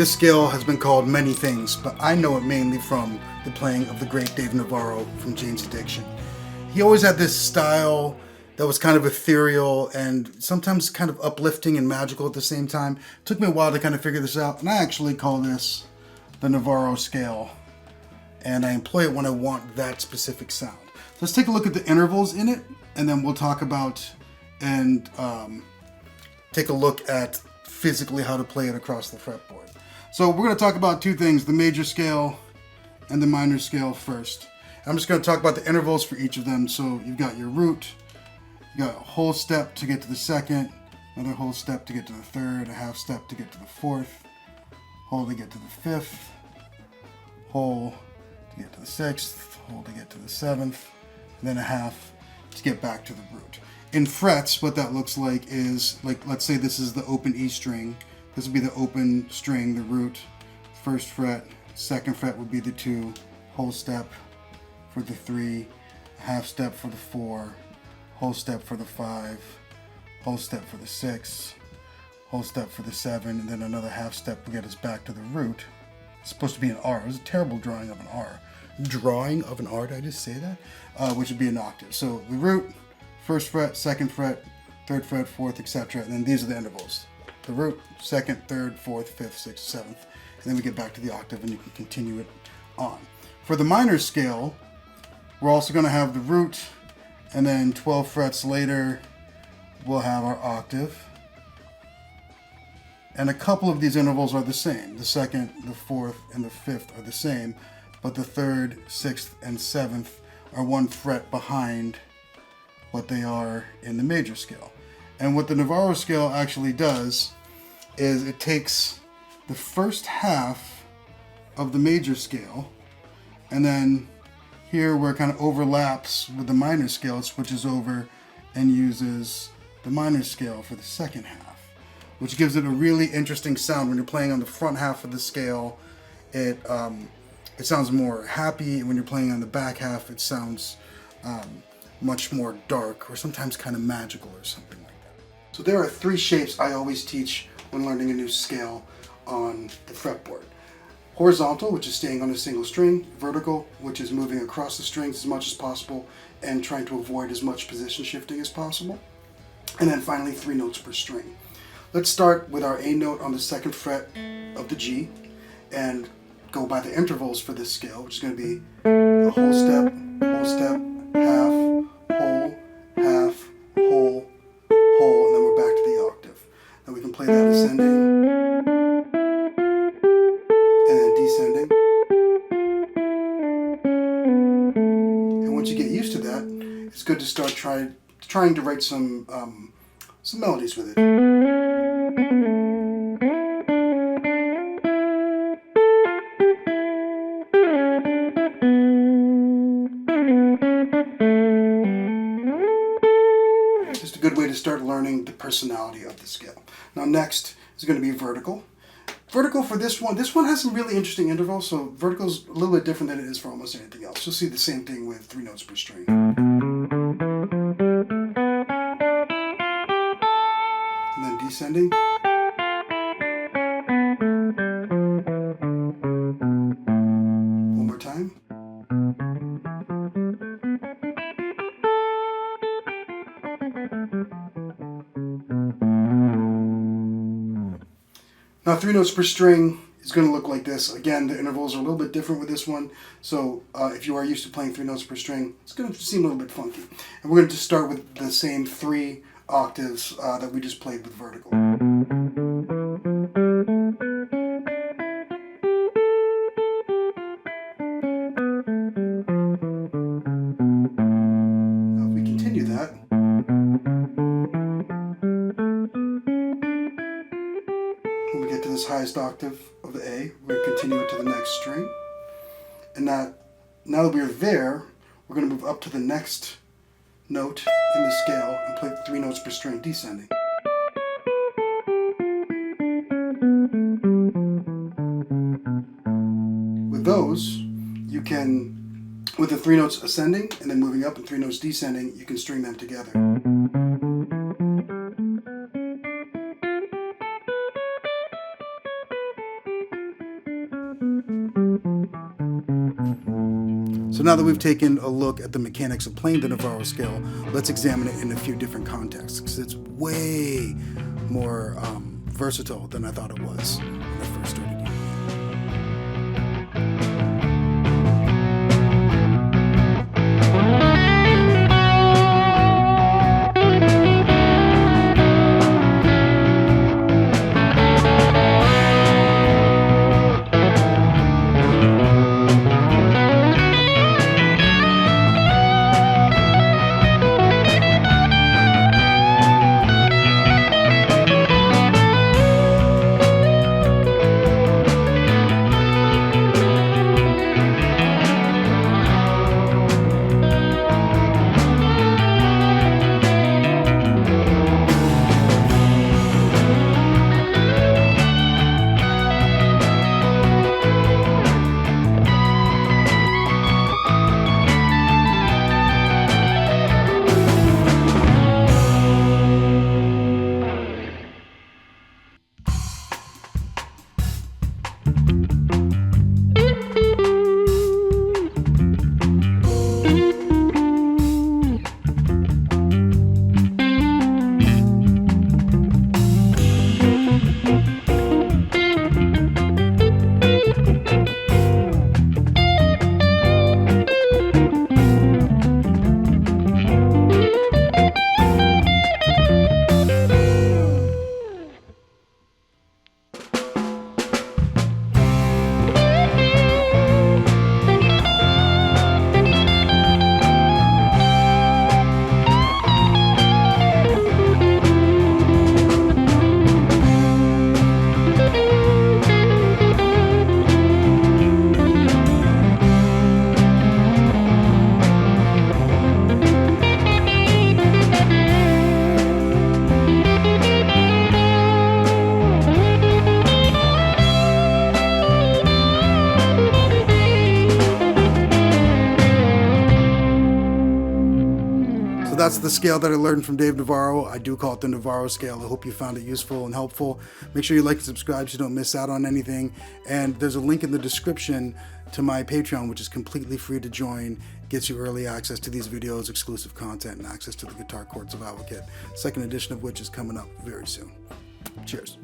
This scale has been called many things, but I know it mainly from the playing of the great Dave Navarro from Jane's Addiction. He always had this style that was kind of ethereal and sometimes kind of uplifting and magical at the same time. It took me a while to kind of figure this out, and I actually call this the Navarro scale, and I employ it when I want that specific sound. Let's take a look at the intervals in it, and then we'll talk about and take a look at physically how to play it across the fretboard. So we're going to talk about two things, the major scale and the minor scale first. I'm just going to talk about the intervals for each of them. So you've got your root, you got a whole step to get to the second, another whole step to get to the third, a half step to get to the fourth, whole to get to the fifth, whole to get to the sixth, whole to get to the seventh, and then a half to get back to the root. In frets, what that looks like is, like, let's say this is the open E string. This would be the open string, the root, first fret, second fret would be the 2, whole step for the 3, half step for the 4, whole step for the 5, whole step for the 6, whole step for the 7, and then another half step to get us back to the root. It's supposed to be an R. It was a terrible drawing of an R. Drawing of an R, did I just say that? Which would be an octave. So the root, first fret, second fret, third fret, fourth, etc. And then these are the intervals. The root, second, third, fourth, fifth, sixth, seventh, and then we get back to the octave and you can continue it on. For the minor scale, we're also going to have the root, and then 12 frets later, we'll have our octave. And a couple of these intervals are the same. The second, the fourth, and the fifth are the same, but the third, sixth, and seventh are one fret behind what they are in the major scale. And what the Navarro scale actually does is it takes the first half of the major scale, and then here where it kind of overlaps with the minor scale, it switches over and uses the minor scale for the second half, which gives it a really interesting sound. When you're playing on the front half of the scale, it sounds more happy, and when you're playing on the back half, it sounds much more dark or sometimes kind of magical or something like that. So there are 3 shapes I always teach when learning a new scale on the fretboard. Horizontal, which is staying on a single string. Vertical, which is moving across the strings as much as possible and trying to avoid as much position shifting as possible. And then finally 3 notes per string. Let's start with our A note on the second fret of the G and go by the intervals for this scale, which is going to be a whole step, half, whole, half, whole, whole, and then we're back to the octave. Now we can play that ascending and then descending. And once you get used to that, it's good to start trying to write some melodies with it. Just a good way to start learning the personality of the scale. Now next is going to be vertical. Vertical for this one has some really interesting intervals, so vertical is a little bit different than it is for almost anything else. You'll see the same thing with 3 notes per string. And then descending. One more time. Now 3 notes per string is going to look like this. Again, the intervals are a little bit different with this one. So if you are used to playing 3 notes per string, it's going to seem a little bit funky. And we're going to just start with the same 3 octaves that we just played with vertical. Now if we continue that, when we get to this highest octave of the A, we're going to continue it to the next string. And now that we're there, we're going to move up to the next note in the scale and play 3 notes per string descending. With those, you can, with the 3 notes ascending and then moving up and 3 notes descending, you can string them together. So now that we've taken a look at the mechanics of playing the Navarro scale, let's examine it in a few different contexts, because it's way more versatile than I thought it was when I first started using it. That's the scale that I learned from Dave Navarro. I do call it the Navarro scale. I hope you found it useful and helpful. Make sure you like and subscribe so you don't miss out on anything. And there's a link in the description to my Patreon, which is completely free to join. Gets you early access to these videos, exclusive content, and access to the Guitar Chords of Avoca kit. Second edition of which is coming up very soon. Cheers.